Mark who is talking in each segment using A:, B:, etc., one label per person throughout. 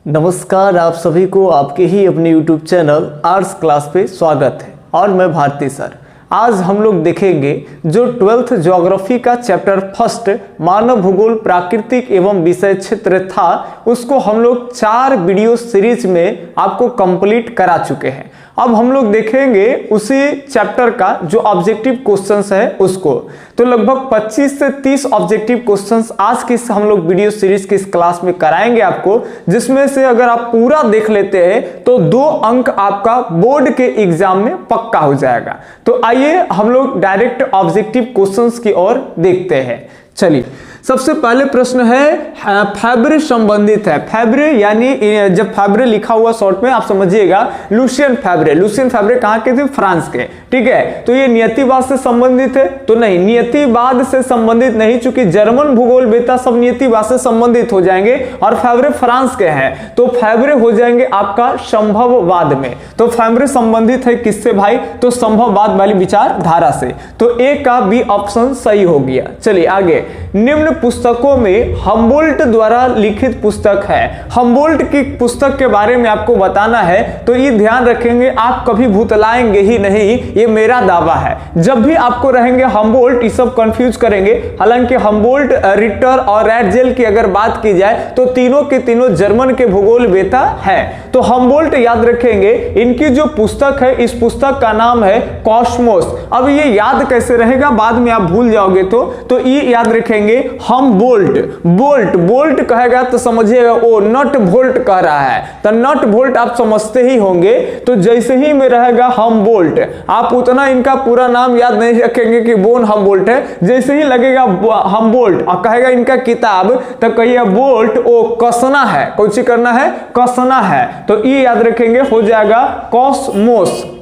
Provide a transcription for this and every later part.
A: नमस्कार, आप सभी को आपके ही अपने YouTube चैनल आर्ट्स क्लास पे स्वागत है और मैं भारती सर। आज हम लोग देखेंगे जो 12th ज्योग्राफी का चैप्टर फर्स्ट मानव भूगोल प्राकृतिक एवं विषय क्षेत्र था, उसको हम लोग 4 वीडियो सीरीज में आपको कंप्लीट करा चुके हैं। अब हम लोग देखेंगे उसी चैप्टर का जो ऑब्जेक्टिव क्वेश्चंस है उसको। तो लगभग 25 से 30 ऑब्जेक्टिव क्वेश्चंस आज की हम लोग वीडियो सीरीज की इस क्लास में कराएंगे आपको, जिसमें से अगर आप पूरा देख लेते हैं तो 2 अंक आपका बोर्ड के एग्जाम में पक्का हो जाएगा। तो आइए हम लोग डायरेक्ट ऑब्जेक्टिव क्वेश्चंस की ओर देखते हैं। चलिए, सबसे पहले प्रश्न है फैब्रे संबंधित है। फैब्रे यानी जब फैब्रे लिखा हुआ शॉर्ट में आप समझिएगा लुसियन फैब्रे। लुसियन फैब्रे कहाँ के थे? फ्रांस के। ठीक है, तो ये नियतिवाद से संबंधित है? तो नहीं, नियतिवाद से संबंधित नहीं, चूंकि जर्मन भूगोल वेता सब नियतिवाद से संबंधित हो जाएंगे और फैब्रे फ्रांस के हैं, तो फैब्रे हो जाएंगे आपका संभववाद में। तो फैब्रे संबंधित है किससे भाई? तो संभववाद वाली विचारधारा से। तो ए का बी ऑप्शन सही हो गया। चलिए आगे, निम्न पुस्तकों में हम्बोल्ट द्वारा लिखित पुस्तक है। हम्बोल्ट की पुस्तक के बारे में आपको बताना है, तो ये ध्यान रखेंगे आप कभी भुतलाएंगे ही नहीं, ये मेरा दावा है। जब भी आपको रहेंगे हम्बोल्ट, ये सब कंफ्यूज करेंगे। हालांकि हम्बोल्ट, रिटर और रैटजेल की अगर बात की जाए तो तीनों के तीनों जर्मन के भूगोल वेता है। तो हम्बोल्ट याद रखेंगे, इनकी जो पुस्तक है इस पुस्तक का नाम है कॉस्मोस। अब ये याद कैसे रहेगा, बाद में आप भूल जाओगे तो ये याद रखेंगे हम्बोल्ट। बोल्ट कहेगा तो समझिएगा वो नट वोल्ट कह रहा है, तो नट वोल्ट आप समझते ही होंगे। तो जैसे ही में रहेगा हम्बोल्ट, आप उतना इनका पूरा नाम याद नहीं रखेंगे कि बोन हम्बोल्ट है। जैसे ही लगेगा हम्बोल्ट और कहेगा इनका किताब, तो कहिए बोल्ट ओ कसना है, कुछ करना है, कसना है। तो ये याद रखेंगे, हो जाएगा कॉस्मोस।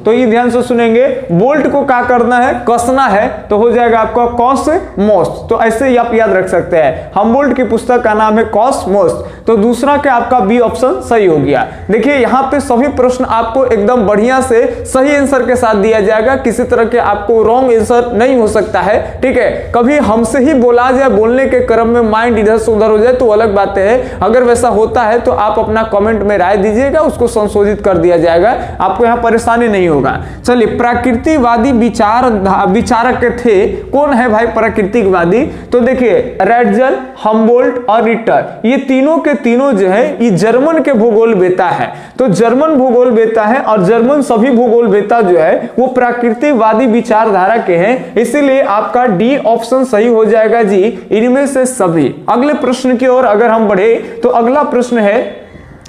A: तो ये ध्यान से सुनेंगे, बोल्ट को क्या करना है? कसना है, तो हो जाएगा आपका कॉस्मोस। तो ऐसे ही आप याद रख सकते हैं, हम्बोल्ट की पुस्तक का नाम है कॉस्मोस। तो दूसरा के आपका बी ऑप्शन सही हो गया। देखिए यहाँ पे सभी प्रश्न आपको एकदम बढ़िया से सही आंसर के साथ दिया जाएगा, किसी तरह के आपको रॉन्ग आंसर नहीं हो सकता है। ठीक है, कभी हमसे ही बोला जाए, बोलने के क्रम में माइंड इधर से उधर हो जाए तो अलग बातें है। अगर वैसा होता है तो आप अपना कमेंट में राय दीजिएगा, उसको संशोधित कर दिया जाएगा, आपको यहाँ परेशानी नहीं होगा। चलिए, प्रकृतिवादी विचारक थे, कौन है भाई प्रकृतिवादी? तो देखिए रैटजेल, हम्बोल्ट और रिटर, ये तीनों के तीनों जो है ये जर्मन के भूगोल वेता है। तो जर्मन भूगोल वेता है और जर्मन सभी भूगोल वेता जो है वो प्रकृतिवादी विचारधारा के हैं, इसीलिए आपका डी ऑप्शन सही हो जाएगा जी, इनमें से सभी। अगले प्रश्न की ओर अगर हम बढ़े तो अगला प्रश्न है,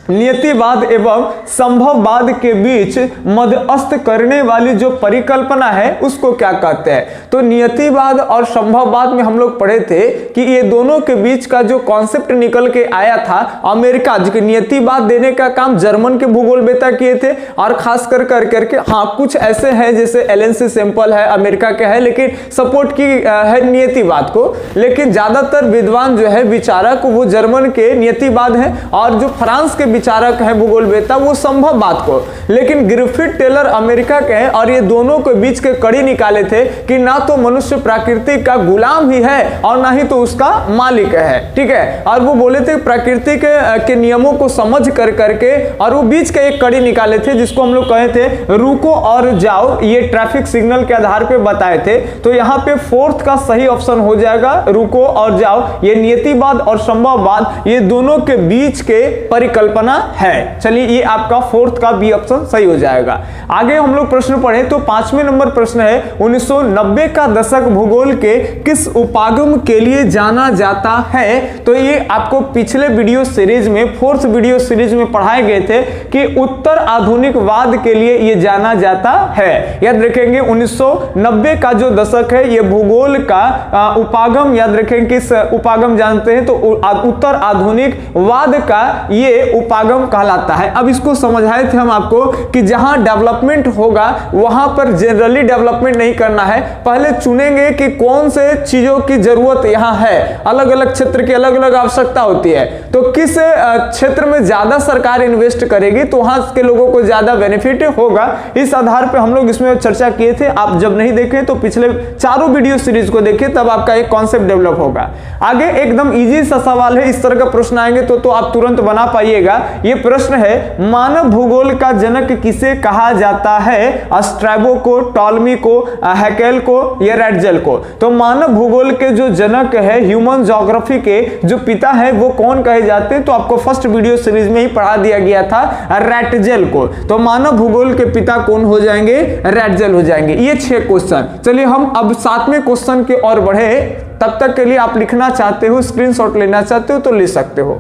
A: नियतिवाद एवं संभववाद के बीच मध्यस्थ करने वाली जो परिकल्पना है उसको क्या कहते हैं? तो नियतिवाद और संभववाद में हम लोग पढ़े थे कि ये दोनों के बीच का जो कॉन्सेप्ट निकल के आया था, अमेरिका जो नियतिवाद देने का काम जर्मन के भूगोल वेता किए थे, और खास कर करके हाँ कुछ ऐसे हैं जैसे एलएनसी सैंपल है अमेरिका के है, लेकिन सपोर्ट की है नियतिवाद को। लेकिन ज्यादातर विद्वान जो है विचारक वो जर्मन के नियतिवाद है, और जो फ्रांस के विचारक है भूगोल वेता वो संभववाद को। लेकिन ग्रिफिथ टेलर अमेरिका के हैं, और ये दोनों के बीच के कड़ी निकाले थे कि ना तो मनुष्य प्रकृति का गुलाम ही है और ना ही तो उसका मालिक है। ठीक है, और वो बोले थे प्रकृति के नियमों को समझ कर करके, और वो बीच के एक कड़ी निकाले थे जिसको हम लोग कहे थे रुको और जाओ, ये ट्रैफिक सिग्नल के आधार पे बताए थे। तो यहाँ पे 4th का सही ऑप्शन हो जाएगा रुको और जाओ। ये नियतिवाद और संभववाद ये दोनों के बीच के परिकल्पना है। चलिए, ये आपका 4th का बी ऑप्शन सही हो जाएगा। आगे हम लोग प्रश्न पढ़े तो 5वें नंबर प्रश्न है, 1990 का दशक भूगोल के किस उपागम के लिए जाना जाता है? तो ये आपको पिछले वीडियो सीरीज में 4th वीडियो सीरीज में पढ़ाए गए थे कि उत्तर आधुनिकवाद के लिए ये जाना जाता है। याद रखेंगे 1990 का जो दशक है ये भूगोल का उपागम, याद रखेंगे किस उपागम जानते हैं? तो उत्तर आधुनिकवाद का ये उपागम कहलाता है। अब इसको समझाए थे हम आपको कि जहां डेवलपमेंट होगा वहां पर जनरली डेवलपमेंट नहीं करना है, पहले चुनेंगे कि कौन से चीजों की जरूरत यहां है। अलग अलग क्षेत्र की अलग अलग आवश्यकता होती है, तो किस क्षेत्र में ज्यादा सरकार इन्वेस्ट करेगी तो वहां के लोगों को ज्यादा बेनिफिट होगा। इस आधार पर हम लोग इसमें चर्चा किए थे। आप जब नहीं देखें तो पिछले चारों वीडियो सीरीज को देखें, तब आपका एक कॉन्सेप्ट डेवलप होगा। आगे एकदम इजी सा सवाल है, इस तरह का प्रश्न आएंगे तो आप तुरंत बना पाइएगा। ये प्रश्न है, मानव भूगोल का जनक किसे कहा जाता है? स्ट्रैबो को, टॉलमी को, हैकेल को या रैटजेल को? तो मानव भूगोल के जो जनक है, ह्यूमन ज्योग्राफी के जो पिता है, वो कौन कहे जाते हैं? तो आपको फर्स्ट वीडियो सीरीज में ही पढ़ा दिया गया था, रैटजेल को। तो मानव भूगोल के पिता कौन हो जाएंगे? रैटजेल हो जाएंगे। ये 6 क्वेश्चन। चलिए हम अब 7वें क्वेश्चन की ओर बढ़े। तब तक के लिए आप लिखना चाहते हो, स्क्रीनशॉट लेना चाहते हो तो ले सकते हो।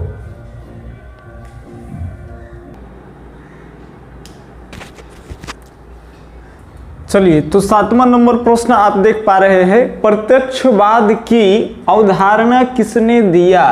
A: चलिए, तो 7वां नंबर प्रश्न आप देख पा रहे हैं, प्रत्यक्षवाद की अवधारणा किसने दिया?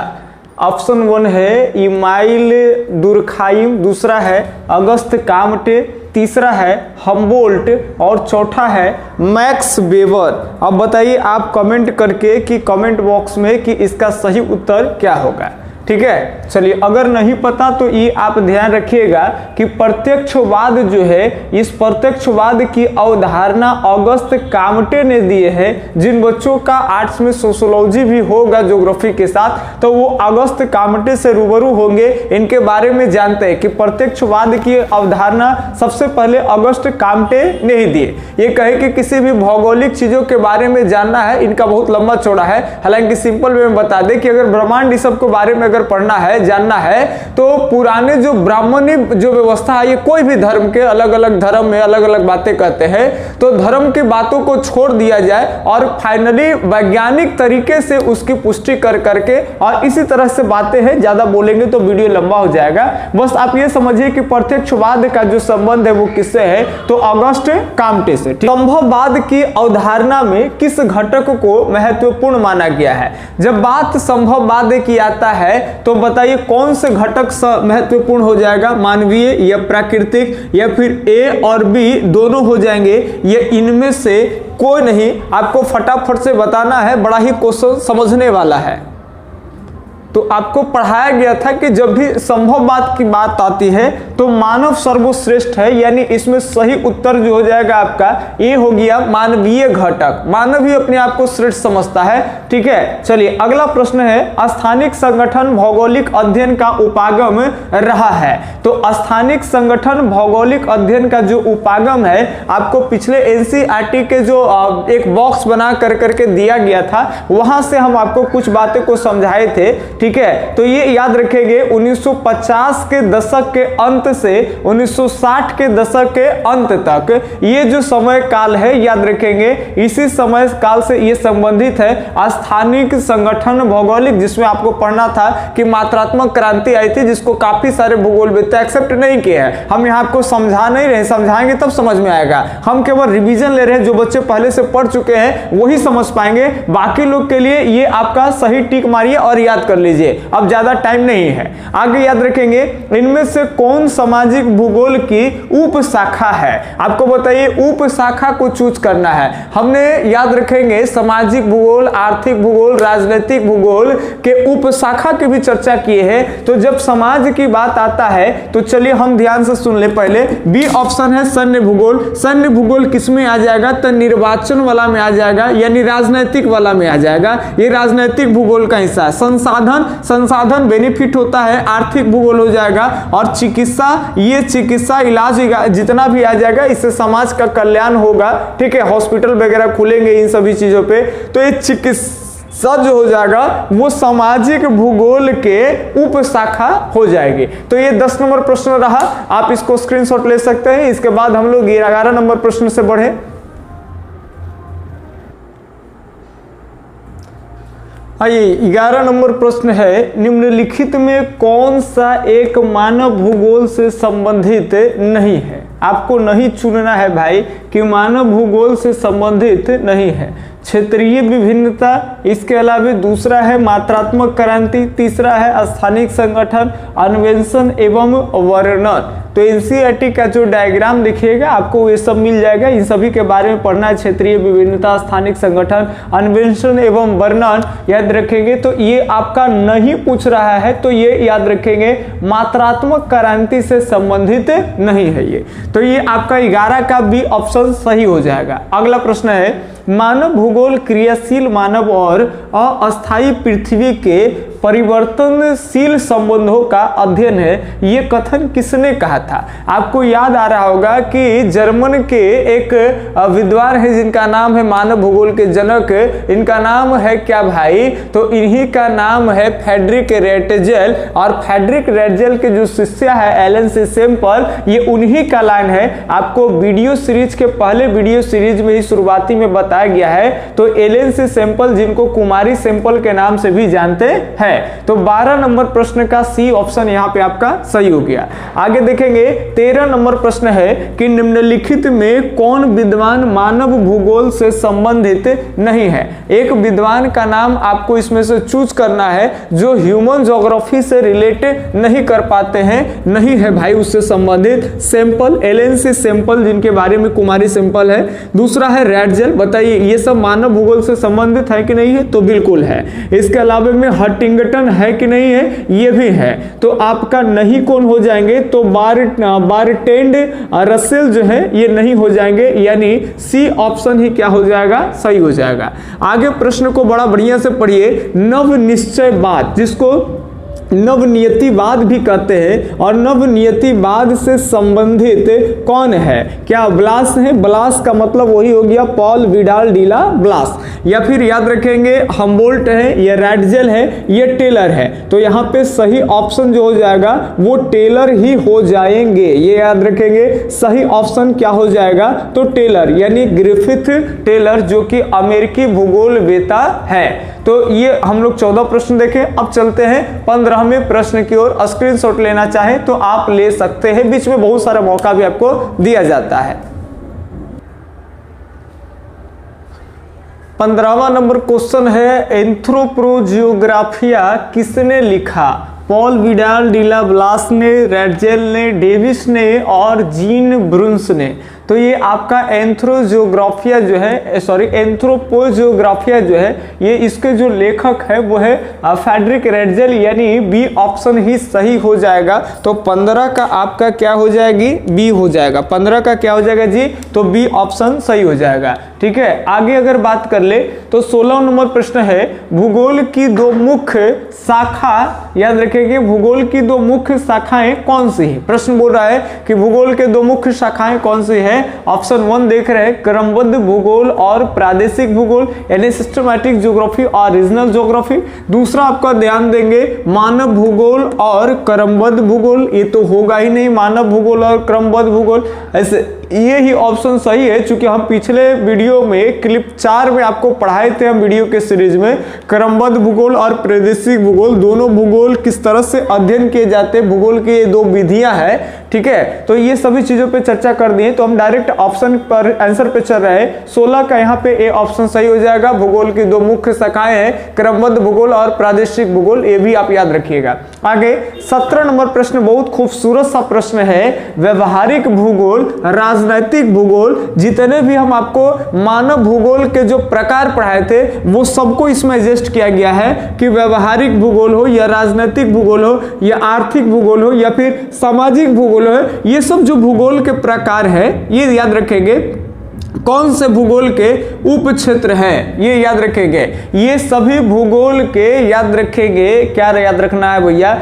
A: ऑप्शन 1 है इमाइल दुर्खाइम, दूसरा है अगस्त कामटे, तीसरा है हम्बोल्ट और चौथा है मैक्स वेबर। अब बताइए आप कमेंट करके कि कमेंट बॉक्स में कि इसका सही उत्तर क्या होगा। ठीक है, चलिए अगर नहीं पता तो ये आप ध्यान रखिएगा कि प्रत्यक्षवाद जो है, इस प्रत्यक्षवाद की अवधारणा अगस्त कामटे ने दिए है। जिन बच्चों का आर्ट्स में सोशियोलॉजी भी होगा ज्योग्राफी के साथ, तो वो अगस्त कामटे से रूबरू होंगे, इनके बारे में जानते हैं कि प्रत्यक्षवाद की अवधारणा सबसे पहले अगस्त कामटे ने ही दिए। ये कहे कि किसी भी भौगोलिक चीजों के बारे में जानना है, इनका बहुत लंबा चौड़ा है। हालांकि सिंपल वे में बता दें कि अगर ब्रह्मांड इस सब के बारे में पढ़ना है, जानना है, तो पुराने जो ब्राह्मणी जो व्यवस्था है, ये कोई भी धर्म के अलग अलग धर्म में अलग अलग बातें कहते हैं, तो धर्म की बातों को छोड़ दिया जाए और फाइनली वैज्ञानिक तरीके से उसकी पुष्टि कर करके, और इसी तरह से बातें हैं। ज्यादा बोलेंगे तो वीडियो लंबा हो जाएगा। बस आप ये समझिए कि प्रत्यक्षवाद का जो संबंध है वो किससे है? तो अगस्त कामटे से। संभववाद की अवधारणा में किस घटक को महत्वपूर्ण माना गया है? जब बात संभववाद की आता है तो बताइए कौन से घटक महत्वपूर्ण हो जाएगा? मानवीय या प्राकृतिक या फिर ए और बी दोनों हो जाएंगे? ये इनमें से कोई नहीं। आपको फटाफट से बताना है, बड़ा ही क्वेश्चन समझने वाला है। तो आपको पढ़ाया गया था कि जब भी संभववाद की बात आती है तो मानव सर्वश्रेष्ठ है, यानी इसमें सही उत्तर जो हो जाएगा आपका ये हो गया मानवीय घटक। मानव ही अपने आप को श्रेष्ठ समझता है। ठीक है, चलिए अगला प्रश्न है, स्थानिक संगठन भौगोलिक अध्ययन का उपागम रहा है। तो स्थानिक संगठन भौगोलिक अध्ययन का जो उपागम है, आपको पिछले एनसीईआरटी के जो एक बॉक्स बना कर करके दिया गया था, वहां से हम आपको कुछ बातें को समझाए थे। ठीक है, तो ये याद रखेंगे 1950 के दशक के अंत से 1960 के दशक के अंत तक ये जो समय काल है, याद रखेंगे इसी समय काल से ये संबंधित है। स्थानिक संगठन भौगोलिक, जिसमें आपको पढ़ना था कि मात्रात्मक क्रांति आई थी, जिसको काफी सारे भूगोलवेत्ता एक्सेप्ट नहीं किए हैं। हम यहाँ आपको समझा नहीं रहे, समझाएंगे तब समझ में आएगा। हम केवल रिवीजन ले रहे हैं, जो बच्चे पहले से पढ़ चुके हैं वही समझ पाएंगे। बाकी लोग के लिए ये आपका सही टिक मारिए और याद कर लीजिए, अब ज्यादा टाइम नहीं है। आगे याद रखेंगे, इनमें से कौन सामाजिक भूगोल की उप शाखा है? आपको बताइए उप शाखा को चूज करना है। हमने याद रखेंगे सामाजिक भूगोल, आर्थिक भूगोल, राजनीतिक भूगोल के उप शाखा की भी चर्चा किए हैं। तो जब समाज की बात आता है तो चलिए हम ध्यान से सुन ले। पहले बी ऑप्शन है सैन्य भूगोल। सैन्य भूगोल किस में आ जाएगा? तो निर्वाचन वाला में आ जाएगा, यानी राजनीतिक वाला में आ जाएगा। ये राजनीतिक भूगोल का हिस्सा है। संसाधन बेनिफिट होता है, आर्थिक भूगोल हो जाएगा। और चिकित्सा, ये चिकित्सा इलाज जितना भी आ जाएगा, इससे समाज का कल्याण होगा। ठीक है, हॉस्पिटल वगैरह खुलेंगे इन सभी चीजों पे, तो ये चिकित्सा जो हो जाएगा वो सामाजिक भूगोल के उप शाखा हो जाएगी। तो ये 10 नंबर प्रश्न रहा, आप इसको स्क्रीनशॉट ले सकते हैं। इसके बाद हम लोग 11 नंबर प्रश्न से बढ़े। आइए 11 नंबर प्रश्न है, निम्नलिखित में कौन सा एक मानव भूगोल से संबंधित नहीं है? आपको नहीं चुनना है भाई कि मानव भूगोल से संबंधित नहीं है। क्षेत्रीय विभिन्नता, इसके अलावा दूसरा है मात्रात्मक क्रांति, तीसरा है स्थानिक संगठन, अन्वेषण एवं वर्णन। तो एनसीईआरटी का जो डायग्राम देखिएगा आपको ये सब मिल जाएगा, इन सभी के बारे में पढ़ना है। क्षेत्रीय विभिन्नता, स्थानिक संगठन, अन्वेषण एवं वर्णन याद रखेंगे। तो ये आपका नहीं पूछ रहा है, तो ये याद रखेंगे मात्रात्मक क्रांति से संबंधित नहीं है ये। तो ये आपका 11 का बी ऑप्शन सही हो जाएगा। अगला प्रश्न है मानव भूगोल क्रियाशील मानव और अस्थायी पृथ्वी के परिवर्तनशील संबंधों का अध्ययन है, ये कथन किसने कहा था? आपको याद आ रहा होगा कि जर्मन के एक विद्वान है जिनका नाम है मानव भूगोल के जनक, इनका नाम है क्या भाई? तो इन्हीं का नाम है फ्रेडरिक रेटजेल। और फ्रेडरिक रेटजेल के जो शिष्य है एलन सी सेम्पल, ये उन्हीं का लाइन है। आपको वीडियो सीरीज के पहले वीडियो सीरीज में ही शुरुआती में बताया गया है। तो एलन सी सेम्पल जिनको कुमारी सेम्पल के नाम से भी जानते हैं। तो 12 नंबर प्रश्न का सी ऑप्शन यहां पे आपका सही हो गया। आगे देखेंगे 13 नंबर प्रश्न है कि निम्नलिखित में कौन विद्वान मानव भूगोल से संबंधित नहीं है? एक विद्वान का नाम आपको इसमें से चूज करना है जो ह्यूमन ज्योग्राफी से रिलेटेड नहीं कर पाते हैं, नहीं है भाई उससे संबंधित। सेम्पल, एलन सी सेम्पल जिनके बारे में कुमारी सेम्पल है। दूसरा है रेटजेल। बताइए ये सब मानव भूगोल से संबंधित है कि नहीं है? तो बिल्कुल है। इसके अलावा में हंटिंगटन है कि नहीं है? ये भी है। तो आपका नहीं कौन हो जाएंगे? तो बार्ट्रैंड रसेल जो है ये नहीं हो जाएंगे, यानी सी ऑप्शन ही क्या हो जाएगा? सही हो जाएगा। आगे प्रश्न को बड़ा बढ़िया से पढ़िए। नवनिश्चयवाद, जिसको नवनियतिवाद भी कहते हैं, और नवनियतिवाद से संबंधित कौन है? क्या ब्लास है? ब्लास का मतलब वही हो गया पॉल विडाल डी ला ब्लास। या फिर याद रखेंगे हम्बोल्ट है, ये रेटजेल है, ये टेलर है। तो यहाँ पे सही ऑप्शन जो हो जाएगा वो टेलर ही हो जाएंगे, ये याद रखेंगे। सही ऑप्शन क्या हो जाएगा? तो टेलर, यानी ग्रिफिथ टेलर, जो कि अमेरिकी भूगोलवेता है। तो ये हम लोग 14 प्रश्न देखें। अब चलते हैं 15वें प्रश्न की ओर। स्क्रीनशॉट लेना चाहे तो आप ले सकते हैं, बीच में बहुत सारा मौका भी आपको दिया जाता है। 15वां नंबर क्वेश्चन है एंथ्रोपोजियोग्राफिया किसने लिखा? पॉल विडाल डी ला ब्लास ने, रेटजेल ने, डेविस ने और जीन ब्रुन्स ने। तो ये आपका एंथ्रोजियोग्राफिया जो है, सॉरी एंथ्रोपोजियोग्राफिया जो है, ये इसके जो लेखक है वो है फ्रेडरिक रेटजेल, यानी बी ऑप्शन ही सही हो जाएगा। तो 15 का आपका क्या हो जाएगी? बी हो जाएगा। 15 का क्या हो जाएगा जी? तो बी ऑप्शन सही हो जाएगा। ठीक है, आगे अगर बात कर ले तो 16 नंबर प्रश्न है भूगोल की दो मुख्य शाखा, याद रखेंगे भूगोल की दो मुख्य शाखाएं कौन सी है? प्रश्न बोल रहा है कि भूगोल के दो मुख्य शाखाएं कौन सी है? ऑप्शन 1 देख रहे हैं क्रमबद्ध भूगोल और प्रादेशिक भूगोल, यानी सिस्टमैटिक ज्योग्राफी और रीजनल ज्योग्राफी। दूसरा आपका ध्यान देंगे मानव भूगोल और क्रमबद्ध भूगोल, ये तो होगा ही नहीं मानव भूगोल और क्रमबद्ध भूगोल, ऐसे ये ही ऑप्शन सही है। चूंकि हम पिछले वीडियो में क्लिप 4 में आपको पढ़ाए थे, हम वीडियो के सीरीज में क्रमबद्ध भूगोल और प्रादेशिक भूगोल, दोनों भूगोल किस तरह से अध्ययन किए जाते हैं, भूगोल की ये दो विधियां हैं। ठीक है, तो ये सभी चीजों पे चर्चा कर दिए। तो हम डायरेक्ट ऑप्शन पर आंसर पे चल रहे हैं। 16 का यहाँ पे ए ऑप्शन सही हो जाएगा। भूगोल की दो मुख्य शाखाएं हैं क्रमबद्ध भूगोल और प्रादेशिक भूगोल, ये भी आप याद रखिएगा। आगे 17 नंबर प्रश्न बहुत खूबसूरत सा प्रश्न है व्यवहारिक भूगोल, राजनैतिक भूगोल, जितने भी हम आपको मानव भूगोल के जो प्रकार पढ़ाए थे वो सबको इसमें एडजस्ट किया गया है कि व्यवहारिक भूगोल हो या राजनैतिक भूगोल हो या आर्थिक भूगोल हो या फिर सामाजिक भूगोल हो, ये सब जो भूगोल के प्रकार है ये याद रखेंगे कौन से भूगोल के उप क्षेत्र हैं, ये याद रखेंगे। ये सभी भूगोल के याद रखेंगे, क्या याद रखना है भैया?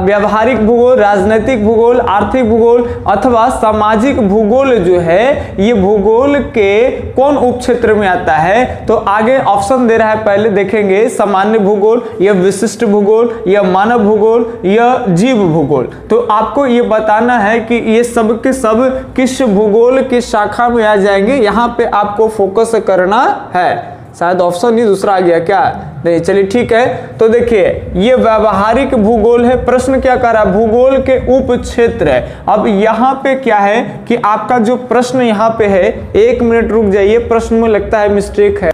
A: व्यवहारिक भूगोल, राजनैतिक भूगोल, आर्थिक भूगोल अथवा सामाजिक भूगोल जो है ये भूगोल के कौन उप क्षेत्र में आता है? तो आगे ऑप्शन दे रहा है, पहले देखेंगे सामान्य भूगोल या विशिष्ट भूगोल या मानव भूगोल या जीव भूगोल। तो आपको ये बताना है कि ये सब के सब किस भूगोल की शाखा में आ जाएंगे, यहां पे आपको फोकस करना है। शायद ऑप्शन ही दूसरा आ गया क्या? नहीं, चलिए ठीक है। तो देखिए ये व्यवहारिक भूगोल है। प्रश्न क्या कर रहा है? भूगोल के उप क्षेत्र है। अब यहाँ पे क्या है कि आपका जो प्रश्न यहाँ पे है, 1 मिनट रुक जाइए, प्रश्न में लगता है मिस्टेक है।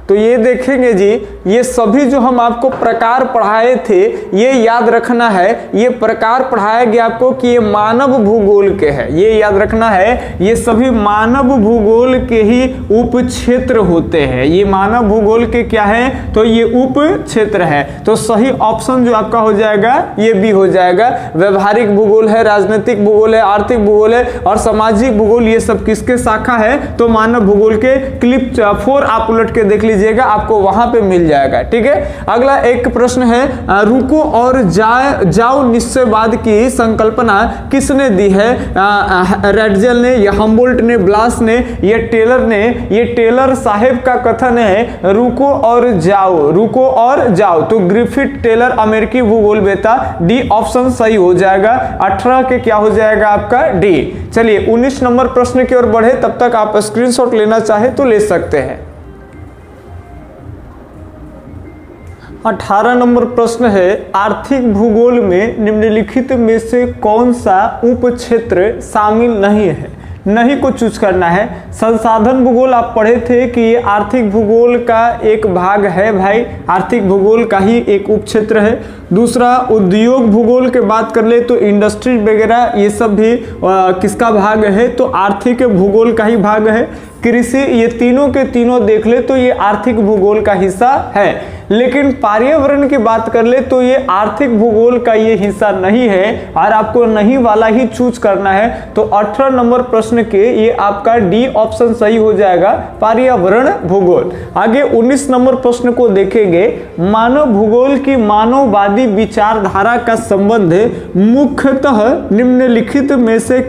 A: तो ये देखेंगे जी, ये सभी जो हम आपको प्रकार पढ़ाए थे ये याद रखना है, ये प्रकार पढ़ाया गया आपको कि ये मानव भूगोल के है, ये याद रखना है, ये सभी मानव भूगोल के ही उप क्षेत्र होते हैं। ये मानव भूगोल के क्या है, तो ये उप क्षेत्र है। तो सही ऑप्शन जो आपका हो जाएगा ये भी हो जाएगा। व्यवहारिक भूगोल है, राजनीतिक भूगोल है, आर्थिक भूगोल है और सामाजिक भूगोल, ये सब किसके शाखा है, तो मानव भूगोल के। क्लिप 4 आप उलट के देख लीजिएगा, आपको वहां पे मिल जाएगा। ठीक है, अगला एक प्रश्न है, रुको और जाओ निश्चयवाद की संकल्पना किसने दी है? रेडजल ने, या हम्बोल्ट ने, ब्लास ने, ये टेलर ने? ये टेलर साहब का कथन है, रुको और जाओ, रुको और जाओ। तो ग्रिफिथ टेलर अमेरिकी भूगोलवेत्ता, डी ऑप्शन सही हो जाएगा। 18 के क्या हो जाएगा आपका डी। चलिए 19 नंबर प्रश्न की ओर बढ़े, तब तक आप स्क्रीनशॉट लेना चाहे तो ले सकते हैं। 18 नंबर प्रश्न है, आर्थिक भूगोल में निम्नलिखित में से कौन सा उप क्षेत्र शामिल नहीं है? नहीं को चूज करना है। संसाधन भूगोल आप पढ़े थे कि ये आर्थिक भूगोल का एक भाग है भाई, आर्थिक भूगोल का ही एक उप क्षेत्र है। दूसरा उद्योग भूगोल के बात कर ले तो इंडस्ट्री वगैरह ये सब भी किसका भाग है, तो आर्थिक भूगोल का ही भाग है। कृषि, ये तीनों के तीनों देख ले तो ये आर्थिक भूगोल का हिस्सा है। लेकिन पर्यावरण की बात कर ले तो ये आर्थिक भूगोल का ये हिस्सा नहीं है और आपको नहीं वाला ही चूज करना है। तो 18 नंबर प्रश्न के ये आपका डी ऑप्शन सही हो जाएगा, पर्यावरण भूगोल। आगे 19 नंबर प्रश्न को देखेंगे, मानव भूगोल की मानववादी विचारधारा का संबंध मुख्यतः निम्नलिखित में से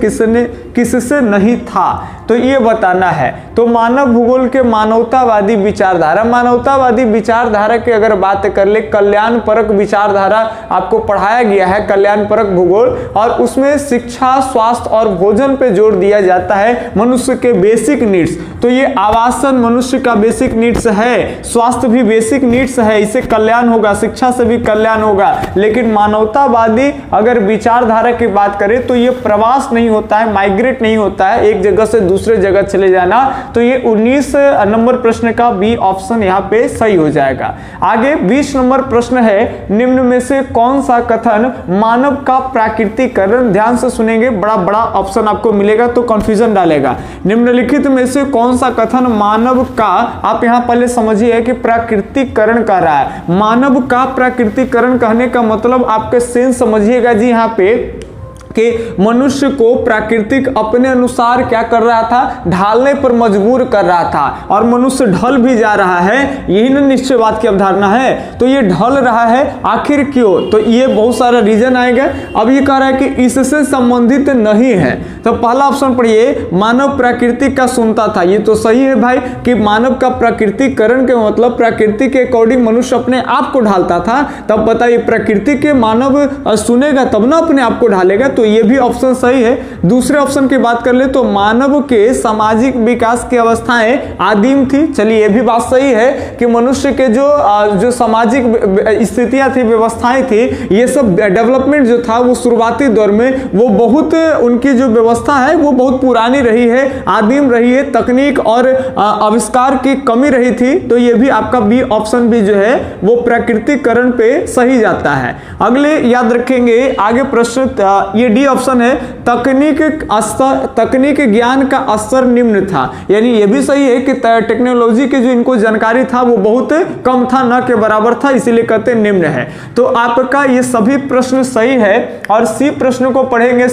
A: किससे नहीं था? तो ये बताना है। तो मानव भूगोल के मानवतावादी विचारधारा, मानवतावादी विचारधारा की अगर बात कर ले, कल्याण परक विचारधारा आपको पढ़ाया गया है, कल्याण परक भूगोल, और उसमें शिक्षा, स्वास्थ्य और भोजन पे जोर दिया जाता है, मनुष्य के बेसिक नीड्स। तो ये आवासन मनुष्य का बेसिक नीड्स है, स्वास्थ्य भी बेसिक नीड्स है, इससे कल्याण होगा, शिक्षा से भी कल्याण होगा। लेकिन मानवतावादी अगर विचारधारा की बात करें तो ये प्रवास नहीं होता है, माइग्रेट नहीं होता है, एक जगह से दूसरे जगह चले जाना। तो ये 19 नंबर प्रश्न का बी ऑप्शन यहाँ पे सही हो जाएगा। आगे 20 नंबर प्रश्न है, निम्न में से कौन सा कथन मानव का प्राकृतिकरण? ध्यान से सुनेंगे, बड़ा बड़ा ऑप्शन आपको मिलेगा तो कंफ्यूजन डालेगा। निम्नलिखित में से कौन सा कथन मानव का, आप यहां पहले समझिए कि प्राकृतिकरण कर रहा है। मानव का प्राकृतिकरण कहने का मतलब आपके सेंस समझिएगा जी यहाँ पे कि मनुष्य को प्राकृतिक अपने अनुसार क्या कर रहा था, ढालने पर मजबूर कर रहा था, और मनुष्य ढल भी जा रहा है, यही ना निश्चयवाद की अवधारणा है। तो ये ढल रहा है, आखिर क्यों? तो ये बहुत सारा रीजन आएगा। अब ये कह रहा है कि इससे संबंधित नहीं है। तो पहला ऑप्शन पढ़िए, मानव प्राकृतिक का सुनता था, ये तो सही है भाई कि मानव का प्राकृतिकरण के मतलब प्रकृति के अकॉर्डिंग मनुष्य अपने आप को ढालता था। तब बताइए प्रकृति के मानव सुनेगा तब ना अपने आप को ढालेगा, तो ये भी ऑप्शन सही है। दूसरे ऑप्शन की बात कर ले तो मानव के सामाजिक विकास की अवस्थाएं आदिम थी, चलिए ये भी बात सही है कि मनुष्य के जो सामाजिक स्थितियां थी, व्यवस्थाएं थी, ये सब डेवलपमेंट जो था वो शुरुआती दौर में वो बहुत, उनकी जो व्यवस्था है वो बहुत पुरानी रही है, आदिम रही है, तकनीक और आविष्कार की कमी रही थी। तो ये भी आपका बी ऑप्शन भी जो है वो प्राकृतिकरण पे सही जाता है। अगले याद रखेंगे, आगे प्रश्न ये डी ऑप्शन है, तकनीक ज्ञान का स्तर निम्न था, यानी ये भी सही है कि टेक्नोलॉजी की जो इनको जानकारी था वो बहुत कम था, न के बराबर था, इसीलिए कहते निम्न है। तो आपका ये सभी प्रश्न सही है। और सी प्रश्न को पढ़ेंगे,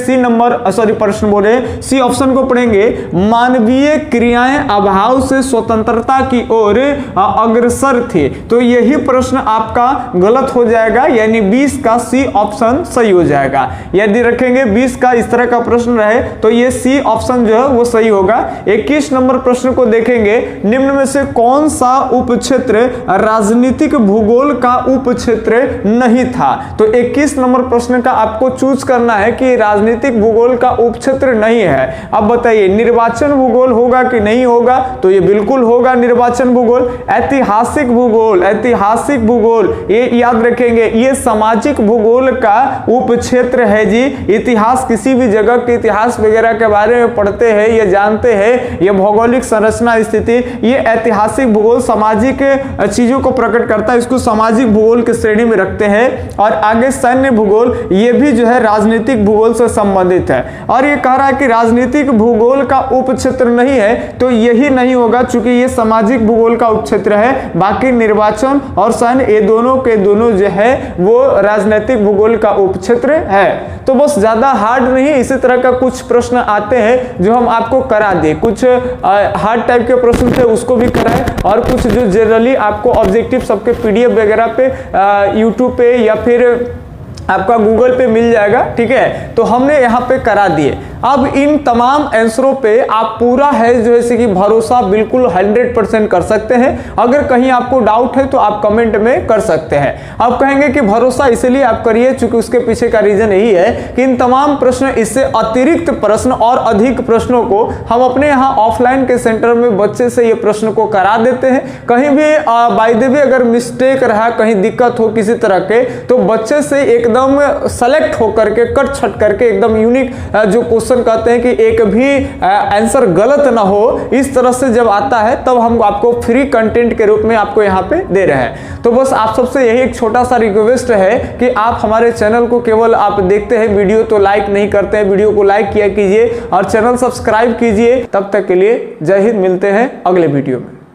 A: सी ऑप्शन को पढ़ेंगे, मानवीय क्रियाएं अभाव से स्वतंत्रता की ओर अग्रसर थे। तो यही प्रश्न आपका गलत हो जाएगा, यानी 20 का सी ऑप्शन सही हो जाएगा। यदि रखेंगे 20 का इस तरह का प्रश्न रहे तो ये सी ऑप्शन जो है वो सही होगा। 21 नंबर प्रश्न को देखेंगे, निम्न में से कौन सा उप क्षेत्र राजनीतिक भूगोल का उप क्षेत्र नहीं था? तो 21 नंबर प्रश्न का आपको चूज करना है कि राजनीतिक भूगोल का उप क्षेत्र नहीं है। अब बताइए निर्वाचन भूगोल होगा कि नहीं होगा? तो ये बिल्कुल होगा निर्वाचन भूगोल। ऐतिहासिक भूगोल, ऐतिहासिक भूगोल ये याद रखेंगे, ये सामाजिक भूगोल का उप क्षेत्र है जी। इतिहास, किसी भी जगह के इतिहास वगैरह के बारे में पढ़ते हैं या जानते हैं, ये भौगोलिक संरचना स्थिति, ये ऐतिहासिक भूगोल सामाजिक चीजों को प्रकट करता है, इसको सामाजिक भूगोल की श्रेणी में रखते हैं। और आगे सैन्य भूगोल, ये भी जो है राजनीतिक भूगोल से संबंधित है। और ये कह रहा है कि राजनीतिक भूगोल का उपक्षेत्र नहीं है, तो यही नहीं होगा चूंकि ये सामाजिक भूगोल का उपक्षेत्र है। बाकी निर्वाचन और सैन्य ये दोनों के दोनों जो है वो राजनीतिक भूगोल का उपक्षेत्र है। तो बस ज्यादा हार्ड नहीं, इसी तरह का कुछ प्रश्न आते हैं जो हम आपको करा दिए, कुछ हार्ड टाइप के प्रश्न थे उसको भी कराए, और कुछ जो जनरली आपको ऑब्जेक्टिव सबके पीडीएफ वगैरह पे यूट्यूब पे या फिर आपका गूगल पे मिल जाएगा, ठीक है। तो हमने यहाँ पे करा दिए। अब इन तमाम आंसरों पे आप पूरा है जो है कि भरोसा बिल्कुल 100% कर सकते हैं। अगर कहीं आपको डाउट है तो आप कमेंट में कर सकते हैं। आप कहेंगे कि भरोसा इसलिए आप करिए चूंकि उसके पीछे का रीजन यही है कि इन तमाम प्रश्न, इससे अतिरिक्त प्रश्न और अधिक प्रश्नों को हम अपने यहाँ ऑफलाइन के सेंटर में बच्चे से ये प्रश्न को करा देते हैं। कहीं भी बाय द वे अगर मिस्टेक रहा, कहीं दिक्कत हो किसी तरह के, तो बच्चे से एकदम सेलेक्ट होकर के कट छट करके एकदम यूनिक जो क्वेश्चन कहते हैं कि एक भी आंसर गलत ना हो, इस तरह से जब आता है तब हम आपको फ्री कंटेंट के रूप में आपको यहाँ पे दे रहे हैं। तो बस आप सबसे यही एक छोटा सा रिक्वेस्ट है कि आप हमारे चैनल को केवल आप देखते हैं वीडियो तो लाइक नहीं करते हैं, वीडियो को लाइक किया कीजिए और चैनल सब्सक्राइब कीजिए। तब तक के लिए जय हिंद, मिलते हैं अगले वीडियो में।